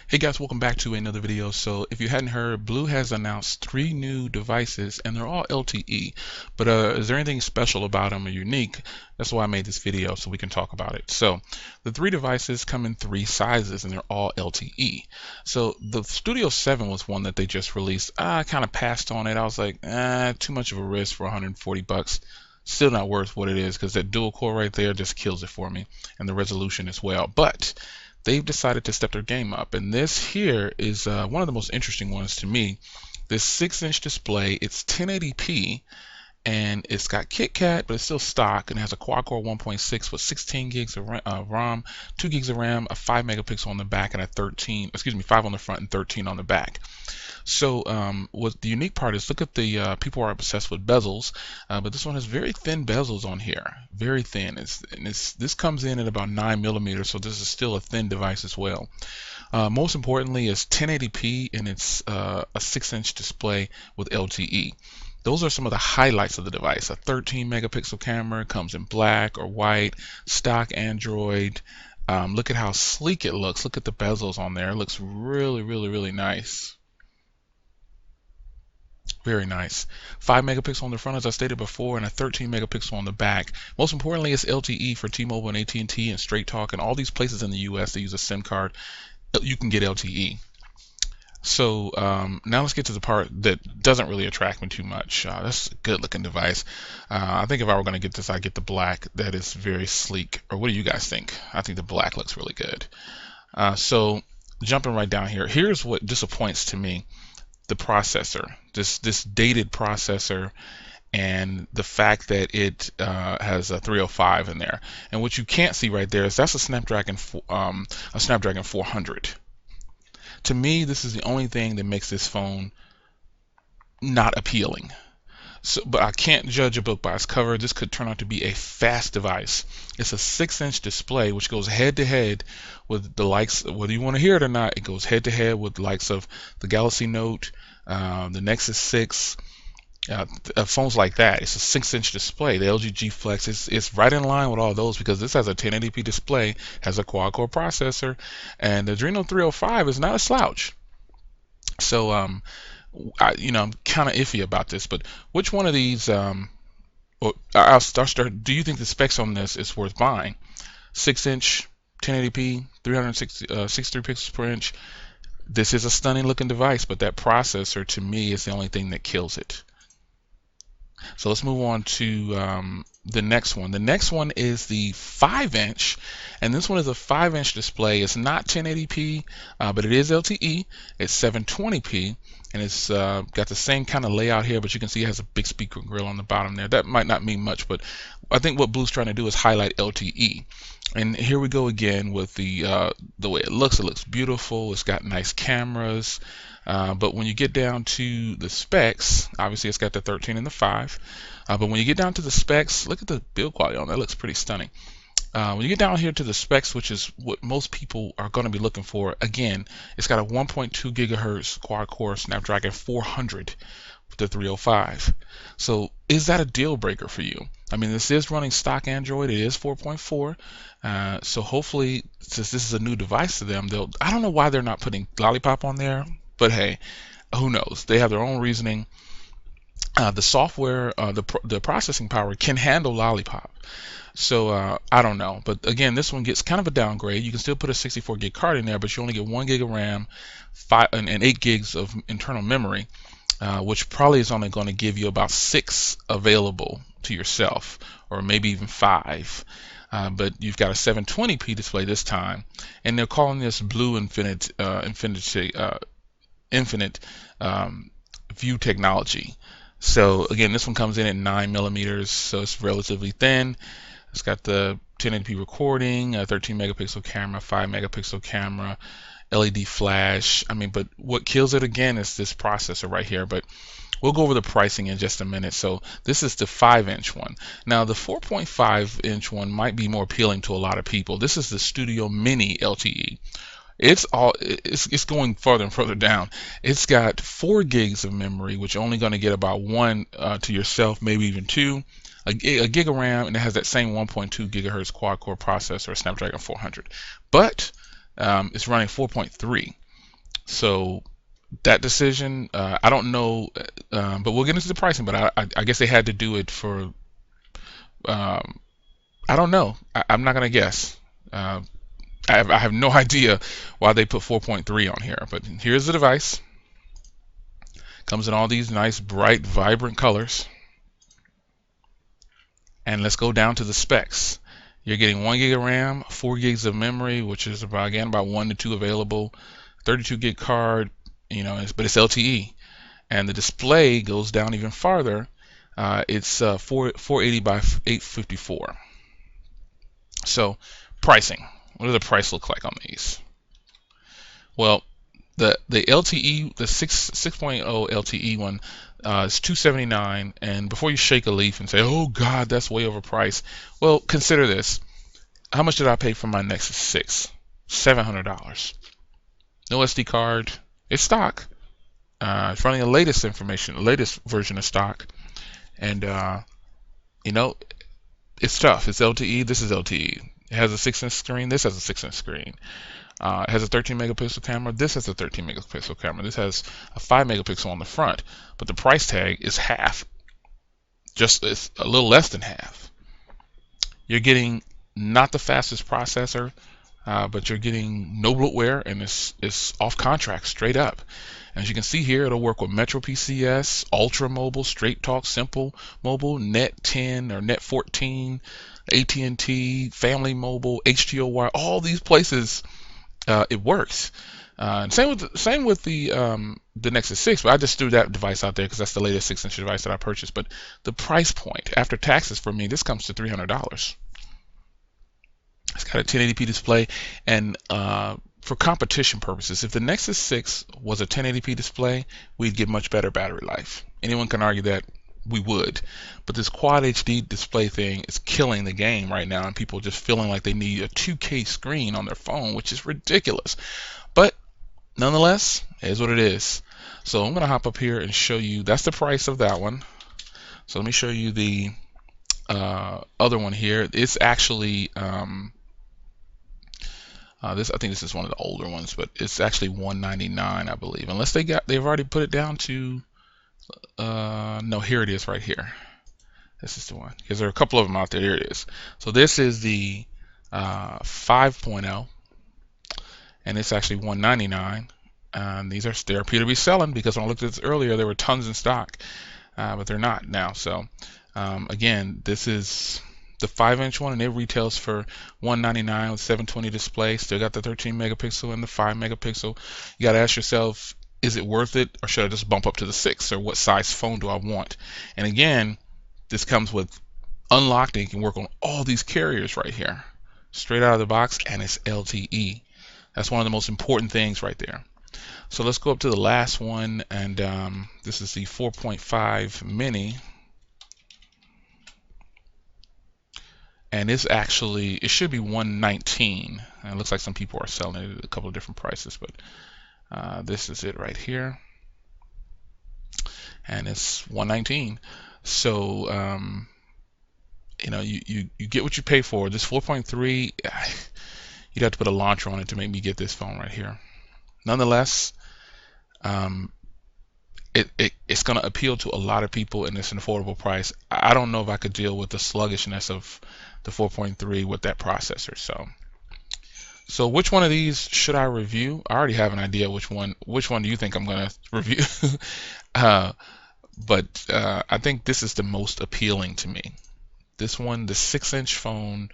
Hey guys, welcome back to another video. So if you hadn't heard, BLU has announced 3 new devices and they're all LTE. But is there anything special about them or unique? That's why I made this video, so we can talk about it. So the 3 devices come in 3 sizes and they're all LTE. So the Studio 7 was one that they just released. I kind of passed on it. I was like, too much of a risk for 140 bucks. Still not worth what it is, because that dual core right there just kills it for me, and the resolution as well. But they've decided to step their game up, and this here is one of the most interesting ones to me. This 6-inch display, it's 1080p, and it's got KitKat, but it's still stock, and it has a quad-core 1.6 with 16 gigs of RAM, 2 gigs of RAM, a 5 megapixel on the back, and a 5 on the front and 13 on the back. So what the unique part is, look at the people are obsessed with bezels, but this one has very thin bezels on here, very thin. This comes in at about 9 millimeters, so this is still a thin device as well. Most importantly, it's 1080p, and it's a 6-inch display with LTE. Those are some of the highlights of the device. A 13 megapixel camera, comes in black or white, stock Android. Look at how sleek it looks. Look at the bezels on there. It looks really, really, really nice. Very nice. 5 megapixel on the front, as I stated before, and a 13 megapixel on the back. Most importantly, it's LTE for T-Mobile and AT&T and Straight Talk and all these places in the US that use a SIM card. You can get LTE. So now let's get to the part that doesn't really attract me too much. That's a good looking device. I think if I were going to get this, I'd get the black. That is very sleek. Or what do you guys think? I think the black looks really good. So jumping right down here, here's what disappoints to me. The processor, this dated processor, and the fact that it has a 305 in there. And what you can't see right there is that's a Snapdragon 400. To me, this is the only thing that makes this phone not appealing. So, but I can't judge a book by its cover. This could turn out to be a fast device. It's a 6-inch display, which goes head to head with the likes, whether you want to hear it or not, it goes head to head with the likes of the Galaxy Note, the Nexus 6, phones like that. It's a 6-inch display. The LG G Flex it's right in line with all those, because this has a 1080p display, has a quad-core processor, and the Adreno 305 is not a slouch. So I'm kind of iffy about this, but which one of these? I'll start. Do you think the specs on this is worth buying? 6-inch, 1080p, 63 pixels per inch. This is a stunning looking device, but that processor to me is the only thing that kills it. So let's move on to the next one. The next one is the 5-inch, and this one is a 5-inch display. It's not 1080p, but it is LTE. It's 720p, and it's got the same kind of layout here, but you can see it has a big speaker grill on the bottom there. That might not mean much, but I think what BLU's trying to do is highlight LTE. And here we go again with the way it looks. It looks beautiful. It's got nice cameras. But when you get down to the specs, obviously it's got the 13 and the 5. But when you get down to the specs, look at the build quality on that. It looks pretty stunning. When you get down here to the specs, which is what most people are going to be looking for, again, it's got a 1.2 gigahertz quad-core Snapdragon 400 with the 305. So is that a deal breaker for you? I mean, this is running stock Android. It is 4.4. So hopefully, since this is a new device to them, I don't know why they're not putting Lollipop on there. But hey, who knows? They have their own reasoning. The software, the processing power can handle Lollipop. So I don't know. But again, this one gets kind of a downgrade. You can still put a 64 gig card in there, but you only get 1 gig of RAM, 5 and 8 gigs of internal memory, which probably is only going to give you about 6 available to yourself, or maybe even 5. But you've got a 720p display this time, and they're calling this BLU Infinite view technology. So again, this one comes in at 9 millimeters, so it's relatively thin. It's got the 1080p recording, a 13 megapixel camera, 5 megapixel camera, LED flash. I mean, but what kills it again is this processor right here. But we'll go over the pricing in just a minute. So this is the 5-inch one. Now the 4.5-inch one might be more appealing to a lot of people. This is the Studio Mini LTE. It's going further and further down. It's got 4 gigs of memory, which you're only going to get about one to yourself, maybe even two. A gig of RAM, and it has that same 1.2 gigahertz quad core processor, Snapdragon 400. But it's running 4.3. So that decision, I don't know, but we'll get into the pricing. But I guess they had to do it for. Um, I don't know. I'm not gonna guess. I have no idea why they put 4.3 on here. But here's the device. Comes in all these nice, bright, vibrant colors. And let's go down to the specs. You're getting 1 gig of RAM, 4 gigs of memory, which is about 1 to 2 available, 32 gig card, but it's LTE. And the display goes down even farther. It's 480 by 854. So pricing. What does the price look like on these? Well, the LTE, the 6.0 LTE one is $279. And before you shake a leaf and say, "Oh God, that's way overpriced," well, consider this. How much did I pay for my Nexus 6? $700. No SD card. It's stock. It's running the latest version of stock, and it's tough. It's LTE. This is LTE. It has a 6-inch screen. This has a 6-inch screen. It has a 13 megapixel camera. This has a 13 megapixel camera. This has a 5 megapixel on the front, but the price tag is half. It's a little less than half. You're getting not the fastest processor, but you're getting no bloatware, and it's off contract straight up. As you can see here, it'll work with Metro PCS, Ultra Mobile, Straight Talk, Simple Mobile, Net 10 or Net 14, AT&T, Family Mobile, HTOY, all these places. It works. Same with the Nexus 6, but I just threw that device out there because that's the latest 6-inch device that I purchased. But the price point after taxes for me, this comes to $300. It's got a 1080p display, and for competition purposes, if the Nexus 6 was a 1080p display, we'd get much better battery life. Anyone can argue that we would, but this Quad HD display thing is killing the game right now, and people are just feeling like they need a 2K screen on their phone, which is ridiculous. But nonetheless, it is what it is. So I'm going to hop up here and show you. That's the price of that one. So let me show you the other one here. It's actually I think this is one of the older ones, but it's actually $199, I believe. Unless they've already put it down to no, here it is right here. This is the one, because there are a couple of them out there. Here it is. So this is the 5.0, and it's actually $199. And they appear to be selling, because when I looked at this earlier, there were tons in stock, but they're not now. So again, this is the 5-inch one, and it retails for $199 with 720 display. Still got the 13 megapixel and the 5 megapixel. You got to ask yourself, is it worth it, or should I just bump up to the 6, or what size phone do I want? And again, this comes with unlocked, and you can work on all these carriers right here, straight out of the box, and it's LTE. That's one of the most important things right there. So let's go up to the last one, and this is the 4.5 Mini. And it should be $119. And it looks like some people are selling it at a couple of different prices, but this is it right here, and it's $119. So you get what you pay for. This 4.3, you'd have to put a launcher on it to make me get this phone right here. Nonetheless, it's going to appeal to a lot of people, and it's an affordable price. I don't know if I could deal with the sluggishness of the 4.3 with that processor. So which one of these should I review? I already have an idea which one. Which one do you think I'm going to review? But I think this is the most appealing to me. This one, the 6-inch phone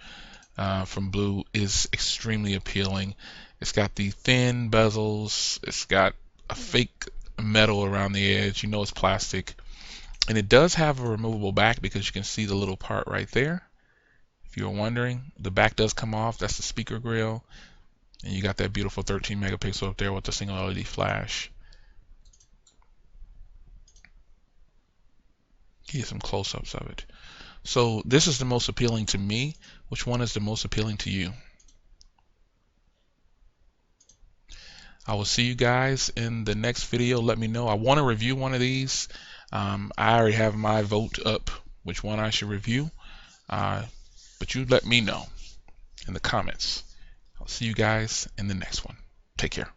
from BLU, is extremely appealing. It's got the thin bezels. It's got a fake metal around the edge. It's plastic. And it does have a removable back, because you can see the little part right there. If you're wondering, the back does come off. That's the speaker grill. And you got that beautiful 13 megapixel up there with the single LED flash. Get some close-ups of it. So this is the most appealing to me. Which one is the most appealing to you? I will see you guys in the next video. Let me know. I want to review one of these. I already have my vote up which one I should review. But you let me know in the comments. I'll see you guys in the next one. Take care.